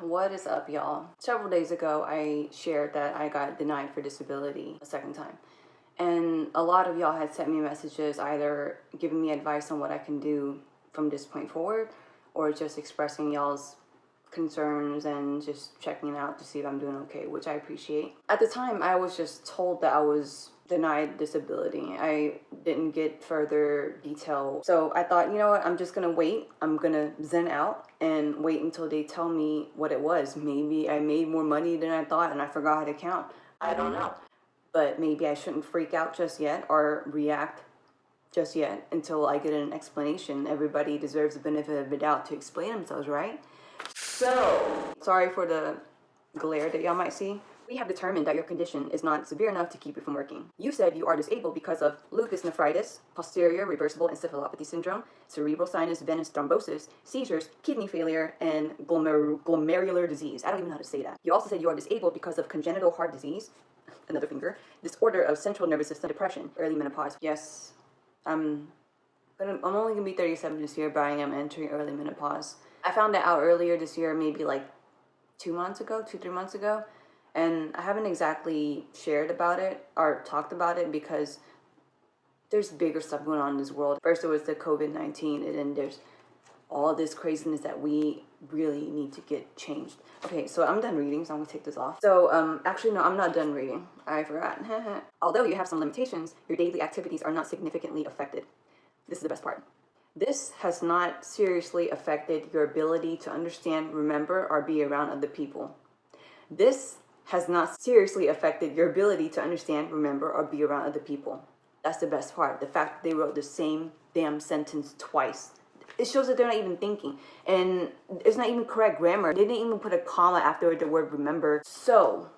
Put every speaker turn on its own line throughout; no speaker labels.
What is up, y'all? Several days ago, I shared that I got denied for disability a second time. And a lot of y'all had sent me messages either giving me advice on what I can do from this point forward, or just expressing y'all's concerns and just checking out to see if I'm doing okay, which I appreciate. At the time, I was just told that I was denied disability. I didn't get further detail. So I thought, you know what, I'm just gonna wait. I'm gonna zen out and wait until they tell me what it was. Maybe I made more money than I thought and I forgot how to count. I don't know. But maybe I shouldn't freak out just yet or react just yet until I get an explanation. Everybody deserves the benefit of the doubt to explain themselves, right? So, sorry for the glare that y'all might see. We have determined that your condition is not severe enough to keep you from working. You said you are disabled because of lupus nephritis, posterior reversible encephalopathy syndrome, cerebral sinus venous thrombosis, seizures, kidney failure, and glomerular disease. I don't even know how to say that. You also said you are disabled because of congenital heart disease, another finger, disorder of central nervous system, depression, early menopause. Yes, I'm only gonna be 37 this year, but I am entering early menopause. I found that out earlier this year, maybe like 3 months ago. And I haven't exactly shared about it or talked about it because there's bigger stuff going on in this world. First, there was the COVID-19, and then there's all this craziness that we really need to get changed. Okay, so I'm done reading, so I'm gonna take this off. So, actually, no, I'm not done reading. I forgot. Although you have some limitations, your daily activities are not significantly affected. This is the best part. This has not seriously affected your ability to understand, remember, or be around other people. This has not seriously affected your ability to understand, remember, or be around other people. That's the best part. The fact that they wrote the same damn sentence twice. It shows that they're not even thinking. And it's not even correct grammar. They didn't even put a comma after the word remember. So,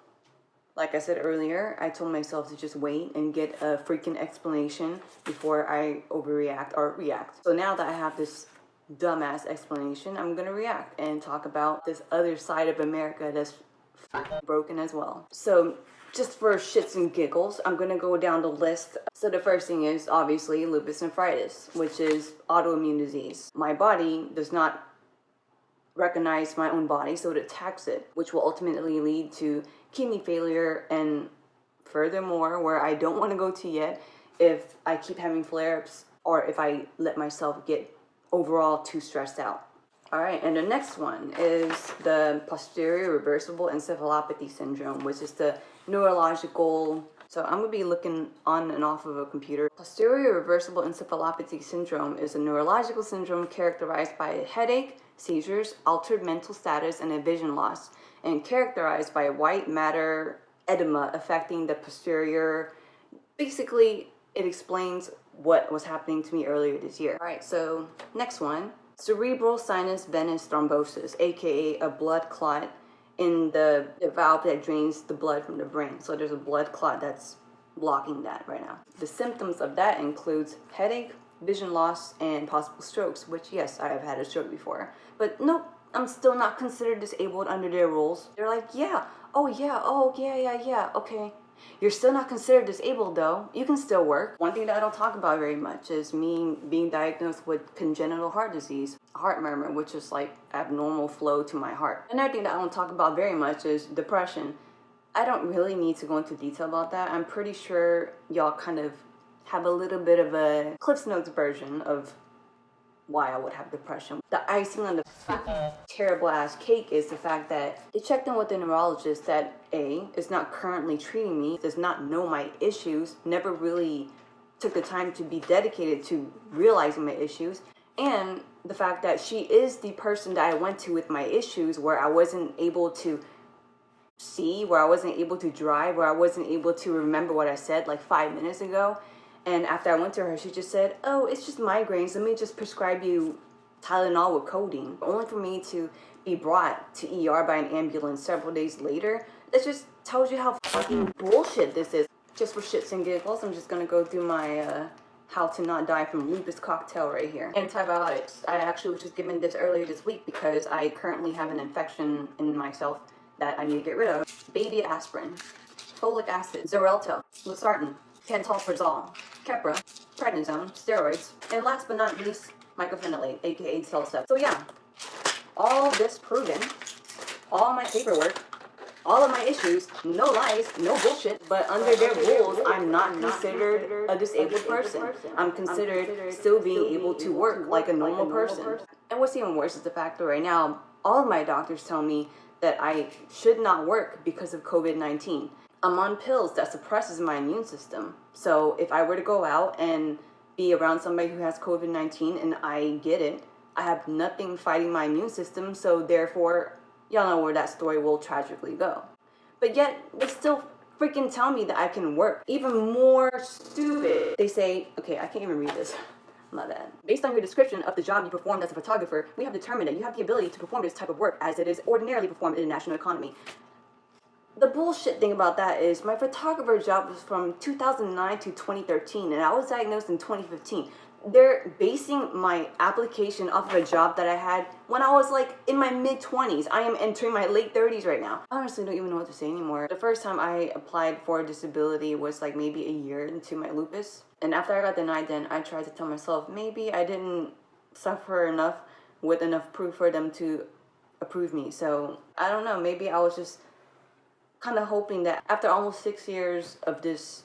like I said earlier, I told myself to just wait and get a freaking explanation before I overreact or react. So now that I have this dumbass explanation, I'm gonna react and talk about this other side of America that's broken as well. So just for shits and giggles, I'm gonna go down the list. So the first thing is obviously lupus nephritis, which is autoimmune disease. My body does not recognize my own body, so it attacks it, which will ultimately lead to kidney failure, and furthermore, where I don't want to go to yet, if I keep having flare-ups or if I let myself get overall too stressed out. Alright, and the next one is the posterior reversible encephalopathy syndrome, which is the neurological. So I'm going to be looking on and off of a computer. Posterior reversible encephalopathy syndrome is a neurological syndrome characterized by a headache, seizures, altered mental status, and a vision loss, and characterized by white matter edema affecting the posterior. Basically, it explains what was happening to me earlier this year. Alright, so next one. Cerebral sinus venous thrombosis, aka a blood clot in the valve that drains the blood from the brain. So there's a blood clot that's blocking that right now. The symptoms of that includes headache, vision loss, and possible strokes, which yes, I have had a stroke before. But nope, I'm still not considered disabled under their rules. They're like, yeah, okay. You're still not considered disabled though. You can still work. One thing that I don't talk about very much is me being diagnosed with congenital heart disease, heart murmur, which is like abnormal flow to my heart. Another thing that I don't talk about very much is depression. I don't really need to go into detail about that. I'm pretty sure y'all kind of have a little bit of a Cliff's Notes version of why I would have depression. The icing on the terrible ass cake is the fact that they checked in with the neurologist that A, is not currently treating me, does not know my issues, never really took the time to be dedicated to realizing my issues, and the fact that she is the person that I went to with my issues, where I wasn't able to see, where I wasn't able to drive, where I wasn't able to remember what I said like 5 minutes ago. And after I went to her, she just said, oh, it's just migraines. Let me just prescribe you Tylenol with codeine. Only for me to be brought to ER by an ambulance several days later. That just tells you how fucking bullshit this is. Just for shits and giggles, I'm just going to go through my how to not die from lupus cocktail right here. Antibiotics. I actually was just given this earlier this week because I currently have an infection in myself that I need to get rid of. Baby aspirin, folic acid, Xarelto, losartan, pantoprazole, Keppra, prednisone, steroids, and last but not least, mycophenolate, aka Cellcept. So yeah, all this proven, all my paperwork, all of my issues, no lies, no bullshit, but under their rules, I'm not considered a disabled person. I'm considered still being able to work like a normal person. And what's even worse is the fact that right now, all of my doctors tell me that I should not work because of COVID-19. I'm on pills that suppresses my immune system. So if I were to go out and be around somebody who has COVID-19 and I get it, I have nothing fighting my immune system, so therefore, y'all know where that story will tragically go. But yet, they still freaking tell me that I can work. Even more stupid. They say, okay, I can't even read this. My bad. Based on your description of the job you performed as a photographer, we have determined that you have the ability to perform this type of work as it is ordinarily performed in the national economy. The bullshit thing about that is my photographer job was from 2009 to 2013, and I was diagnosed in 2015. They're basing my application off of a job that I had when I was like in my mid-20s. I am entering my late 30s right now. I honestly don't even know what to say anymore. The first time I applied for a disability was like maybe a year into my lupus. And after I got denied, then I tried to tell myself maybe I didn't suffer enough with enough proof for them to approve me. So I don't know, maybe I was just kind of hoping that after almost 6 years of this,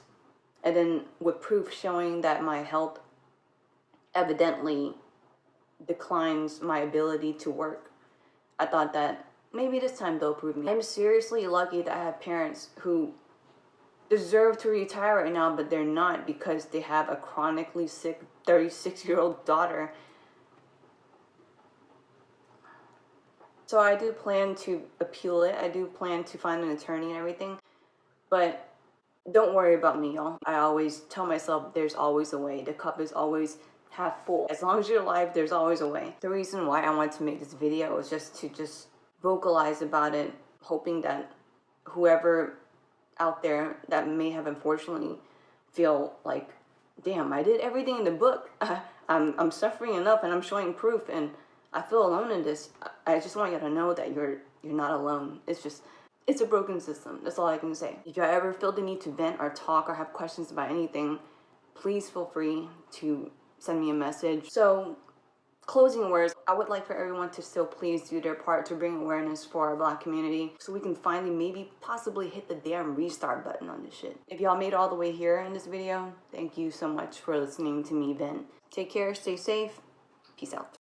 and then with proof showing that my health evidently declines my ability to work, I thought that maybe this time they'll approve me. I'm seriously lucky that I have parents who deserve to retire right now, but they're not because they have a chronically sick 36-year-old daughter. So I do plan to appeal it. I do plan to find an attorney and everything. But don't worry about me, y'all. I always tell myself there's always a way. The cup is always half full. As long as you're alive, there's always a way. The reason why I wanted to make this video was just to vocalize about it, hoping that whoever out there that may have unfortunately feel like, damn, I did everything in the book. I'm suffering enough and I'm showing proof and I feel alone in this. I just want you to know that you're not alone. It's a broken system. That's all I can say. If you ever feel the need to vent or talk or have questions about anything, please feel free to send me a message. So, closing words, I would like for everyone to still please do their part to bring awareness for our Black community so we can finally maybe possibly hit the damn restart button on this shit. If y'all made it all the way here in this video, thank you so much for listening to me vent. Take care, stay safe, peace out.